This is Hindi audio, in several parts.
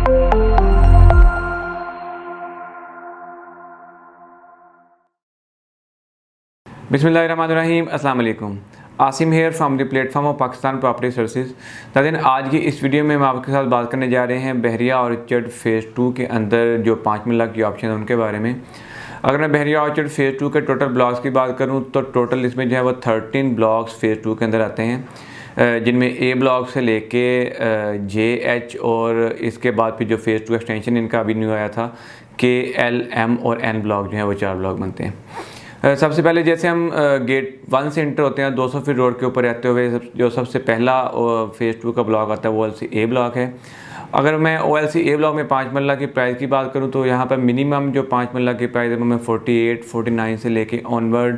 बिस्मिल्लाहिर्रहमानिर्रहीम, अस्सलाम वालेकुम। Asim here from the platform of Pakistan property services. नाज़रीन, आज की इस वीडियो में हम आपके साथ बात करने जा रहे हैं बहरिया ऑर्चर्ड फ़ेज़ 2 के अंदर जो 5 मरला की ऑप्शन है उनके बारे में। अगर मैं बहरिया ऑर्चर्ड फ़ेज़ 2 के टोटल ब्लॉक्स की बात करूं तो टोटल इसमें जो है वो 13 ब्लॉक्स फ़ेज़ 2 के अंदर आते हैं, जिनमें ए ब्लॉक से लेके जे एच और इसके बाद फिर जो फ़ेज़ 2 एक्सटेंशन इनका अभी न्यू आया था के एल एम और एन ब्लॉक जो है वो 4 ब्लॉक बनते हैं। सबसे पहले जैसे हम गेट 1 से इंटर होते हैं 200 फीट रोड के ऊपर रहते हुए जो सबसे पहला फ़ेज़ 2 का ब्लॉक आता है वो OLC ए ब्लॉक है। अगर मैं OLC ए ब्लॉक में 5 मरला की प्राइस की बात करूं तो यहाँ पर मिनिमम जो 5 मरला की प्राइस है वो हमें 48, 49 से लेके ऑनवर्ड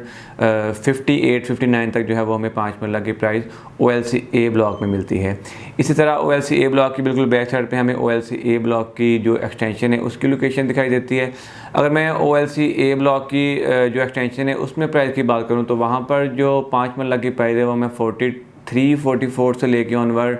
58, 59 तक जो है वो हमें 5 मरला की प्राइस OLC ए ब्लॉक में मिलती है। इसी तरह OLC ए ब्लॉक की बिल्कुल बैक साइड पे हमें OLC ए ब्लॉक की जो एक्सटेंशन है उसकी लोकेशन दिखाई देती है। अगर मैं OLC ए ब्लॉक की जो एक्सटेंशन है उसमें प्राइस की बात करूँ तो वहाँ पर जो 5 मरला की प्राइस है वो हमें 43, 44 से लेके ऑनवर्ड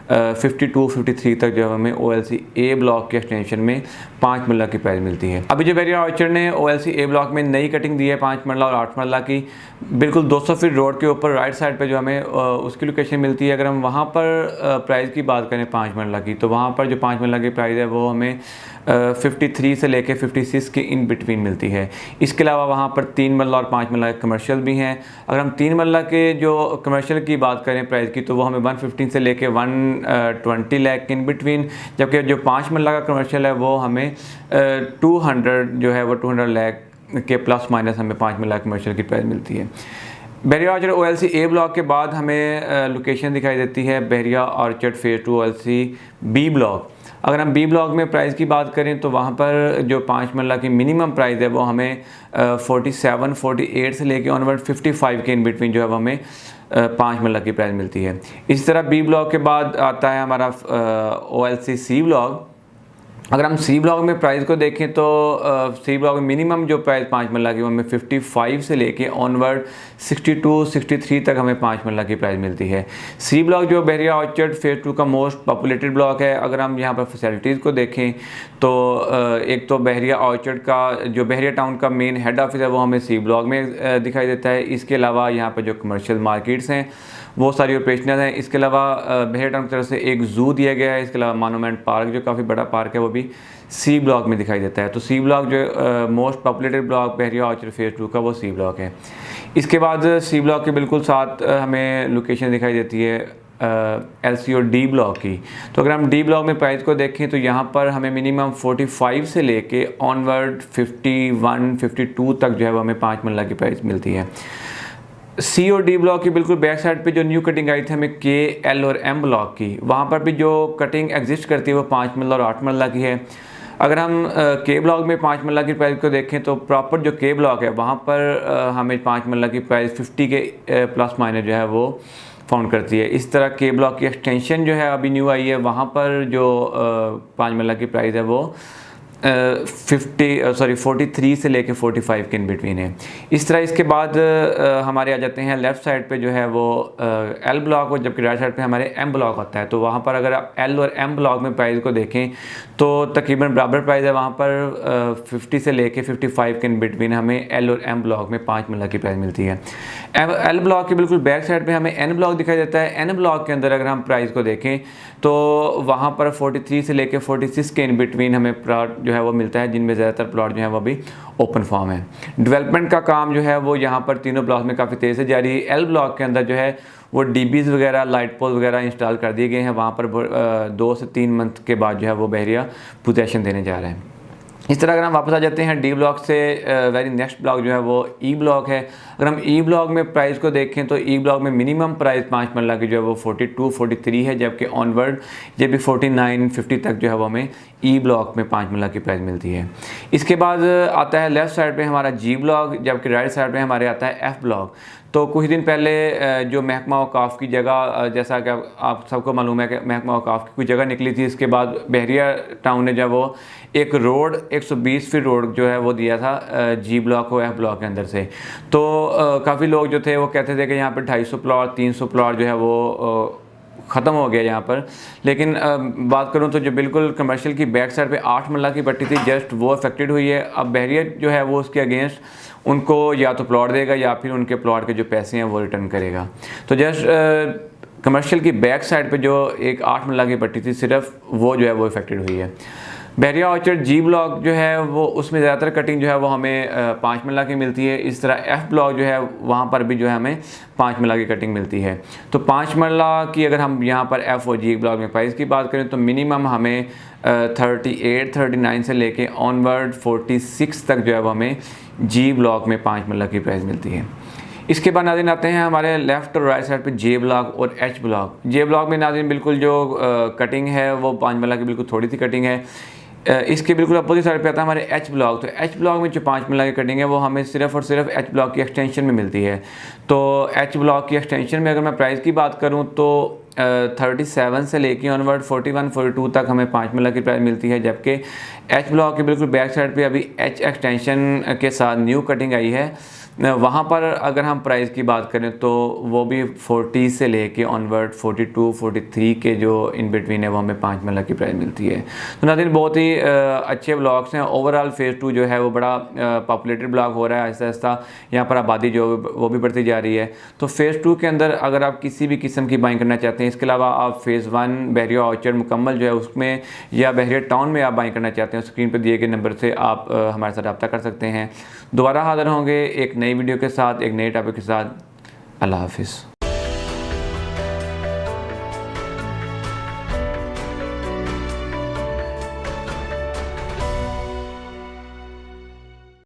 52, 53 तक जो हमें OLC ए ब्लॉक के एक्सटेंशन में 5 मरला की प्राइस मिलती है। अभी जो बहरिया ऑर्चर्ड ने OLC ए ब्लॉक में नई कटिंग दी है 5 मरला और 8 मरला की, बिल्कुल 200 फीट रोड के ऊपर राइट साइड पे जो हमें उसकी लोकेशन मिलती है। अगर हम वहाँ पर प्राइस की बात करें 5 मरला की तो वहाँ पर जो 5 मरला की प्राइस है वो हमें 53 से लेके 56 के इन बिटवीन मिलती है। इसके अलावा वहाँ पर 3 मरला और 5 मरला कमर्शियल भी हैं। अगर हम 3 मरला के जो कमर्शियल की बात करें प्राइस की तो वो हमें 115 से लेके 120 लाख इन बिटवीन, जबकि जो 5 मरला का कमर्शियल है वो हमें 200 जो है वो 200 लाख के प्लस माइनस हमें 5 मरला कमर्शियल की प्राइस मिलती है। Bahria orchard OLC A block के बाद हमें लोकेशन दिखाई देती है Bahria orchard phase 2 OLC B block. अगर हम बी ब्लॉक में प्राइस की बात करें तो वहाँ पर जो 5 मरला की मिनिमम प्राइस है वो हमें 47, 48 से लेके ऑनवर्ड 55 के इन बिटवीन जो है वो हमें 5 मरला की प्राइस मिलती है। इसी तरह बी ब्लॉक के बाद आता है हमारा OLC सी ब्लॉक। अगर हम सी ब्लॉक में प्राइस को देखें तो सी ब्लॉक में मिनिमम जो प्राइस 5 मरला की वो हमें 55 से लेके ऑनवर्ड 62, 63 तक हमें 5 मरला की प्राइस मिलती है। सी ब्लॉक जो बहरिया ऑर्चर्ड फ़ेज़ 2 का मोस्ट पॉपुलेटेड ब्लॉक है। अगर हम यहाँ पर फैसिलिटीज़ को देखें तो एक तो बहरिया ऑर्चर्ड का जो बहरिया टाउन का मेन हेड ऑफिस है वो हमें सी ब्लॉक में दिखाई देता है। इसके अलावा यहाँ पर जो कमर्शियल मार्केट्स हैं वो सारी ऑपरेशनल हैं। इसके अलावा बहरिया टाउन की तरफ से एक ज़ू दिया गया है। इसके अलावा मोनूमेंट पार्क जो काफ़ी बड़ा पार्क है वो भी सी ब्लॉक में दिखाई देता है। तो सी ब्लॉक जो मोस्ट पॉपुलेटेड ब्लॉक बहरिया ऑर्चर्ड फ़ेज़ 2 का वो सी ब्लॉक है। इसके बाद सी ब्लॉक के बिल्कुल साथ हमें लोकेशन दिखाई देती है LC और डी ब्लॉक की। तो अगर हम डी ब्लॉक में प्राइस को देखें तो यहाँ पर हमें मिनिमम 45 से लेके ऑनवर्ड 51, 52 तक जो है वो हमें 5 मरला की प्राइस मिलती है। सी और डी ब्लॉक की बिल्कुल बैक साइड पे जो न्यू कटिंग आई थी हमें के, एल और एम ब्लॉक की, वहाँ पर भी जो कटिंग एग्जिस्ट करती है वो 5 मरला और 8 मरला की है। अगर हम के ब्लॉक में 5 मरला की प्राइस को देखें तो प्रॉपर जो के ब्लॉक है वहाँ पर हमें 5 मरला की प्राइस 50 के प्लस माइनस जो है वो फाउंड करती है। इस तरह के ब्लॉक की एक्सटेंशन जो है अभी न्यू आई है वहाँ पर जो 5 मरला की प्राइस है वो 43 से लेके 45 के इन बिटवीन है। इस तरह इसके बाद हमारे आ जाते हैं लेफ़्ट साइड पे जो है वो एल ब्लॉक और जबकि राइट साइड पे हमारे एम ब्लॉक होता है। तो वहाँ पर अगर आप एल और एम ब्लॉक में प्राइस को देखें तो तकरीबन बराबर प्राइस है। वहाँ पर 50 से लेके 55 के इन बिटवीन हमें एल और एम ब्लॉक में 5 मरला की प्राइस मिलती है। एल ब्लॉक के बिल्कुल बैक साइड पे हमें एन ब्लॉक दिखाई देता है। एन ब्लॉक के अंदर अगर हम प्राइस को देखें तो वहाँ पर 43 से लेके 46 के इन बिटवीन हमें प्लॉट जो है वो मिलता है, जिनमें ज़्यादातर प्लॉट जो है वो भी ओपन फॉर्म है। डेवलपमेंट का काम जो है वो यहाँ पर तीनों ब्लॉक में काफ़ी तेज़ से जारी है। एल ब्लॉक के अंदर जो है वो डीबीज़ वगैरह, लाइट पोल वगैरह इंस्टॉल कर दिए गए हैं। वहाँ पर 2 से 3 मंथ के बाद जो है वो बहरिया पोजेशन देने जा रहे हैं। इस तरह अगर हम वापस आ जाते हैं डी ब्लॉक से वेरी नेक्स्ट ब्लॉक जो है वो ई ब्लॉक है। अगर हम ई ब्लॉक में प्राइस को देखें तो ई ब्लॉक में मिनिमम प्राइस 5 मरला की जो है वो 42, 43 है, जबकि ऑनवर्ड ये भी 49, 50 तक जो है वो हमें ई ब्लॉक में 5 मरला की प्राइस मिलती है। इसके बाद आता है लेफ़्ट साइड पे हमारा जी ब्लॉक, जबकि राइट साइड पे हमारे आता है एफ़ ब्लॉक। तो कुछ दिन पहले जो महकमा औकाफ़ की जगह, जैसा कि आप सबको मालूम है कि महकमा औकाफ़ की कोई जगह निकली थी, इसके बाद बहरिया टाउन ने जब वो एक रोड 120 फीट रोड जो है वो दिया था जी ब्लॉक को एफ ब्लॉक के अंदर से। तो काफ़ी लोग जो थे वो कहते थे कि यहाँ पे 250 प्लॉट 300 प्लॉट जो है वो ख़त्म हो गया यहाँ पर। लेकिन बात करूँ तो जो बिल्कुल कमर्शियल की बैक साइड पे 8 मरला की पट्टी थी, जस्ट वो अफेक्टेड हुई है। अब बहरिया जो है वो उसके अगेंस्ट उनको या तो प्लॉट देगा या फिर उनके प्लॉट के जो पैसे हैं वो रिटर्न करेगा। तो जस्ट कमर्शियल की बैक साइड पे जो एक 8 मरला की पट्टी थी, सिर्फ वो जो है वो अफेक्टेड हुई है। बहरिया ऑर्चर्ड जी ब्लॉक जो है वो उसमें ज़्यादातर कटिंग जो है वो हमें 5 मरला की मिलती है। इस तरह एफ़ ब्लॉक जो है वहाँ पर भी जो है हमें 5 मरला की कटिंग मिलती है। तो 5 मरला की अगर हम यहाँ पर एफ़ और जी ब्लॉक में प्राइस की बात करें तो मिनिमम हमें 38, 39 से लेके ऑनवर्ड 46 तक जो है वो हमें जी ब्लॉक में 5 मरला की प्राइस मिलती है। इसके बाद नाज़रीन आते हैं हमारे लेफ़्ट और राइट साइड पे जे ब्लॉक और एच ब्लॉक। जे ब्लॉक में नाज़रीन बिल्कुल जो कटिंग है वो 5 मरला की बिल्कुल थोड़ी सी कटिंग है। इसके बिल्कुल अपोजिट साइड पे आता है हमारे एच ब्लॉक। तो एच ब्लॉक में जो 5 मरला की कटिंग है वो हमें सिर्फ और सिर्फ एच ब्लॉक की एक्सटेंशन में मिलती है। तो एच ब्लॉक की एक्सटेंशन में अगर मैं प्राइस की बात करूँ तो 37 से लेके ऑनवर्ड 41, 42 तक हमें 5 मरला की प्राइस मिलती है। जबकि एच ब्लॉक के बिल्कुल बैक साइड पे अभी एच एक्सटेंशन के साथ न्यू कटिंग आई है, वहाँ पर अगर हम प्राइस की बात करें तो वो भी 40 से लेके ऑनवर्ड 42, 43 के जो इन बिटवीन है वो हमें 5 मरला की प्राइस मिलती है। तो नाज़रीन बहुत ही अच्छे ब्लॉक्स हैं। ओवरऑल फेज़ 2 जो है वो बड़ा पॉपुलेटेड ब्लॉक हो रहा है आहिस्ता आहिस्ता। यहाँ पर आबादी जो वो भी बढ़ती जा रही है। तो फेज़ 2 के अंदर अगर आप किसी भी किस्म की बाइंग करना चाहते हैं, इसके अलावा आप फेज़ 1 बहरिया ऑर्चर्ड मुकम्मल जो है उसमें या बहरिया टाउन में आप बाइंग करना चाहते हैं, स्क्रीन पर दिए गए नंबर से आप हमारे साथ रब्ता कर सकते हैं। दोबारा हाज़िर होंगे एक नई वीडियो के साथ, एक नए टॉपिक के साथ। अल्लाह हाफ़िज़।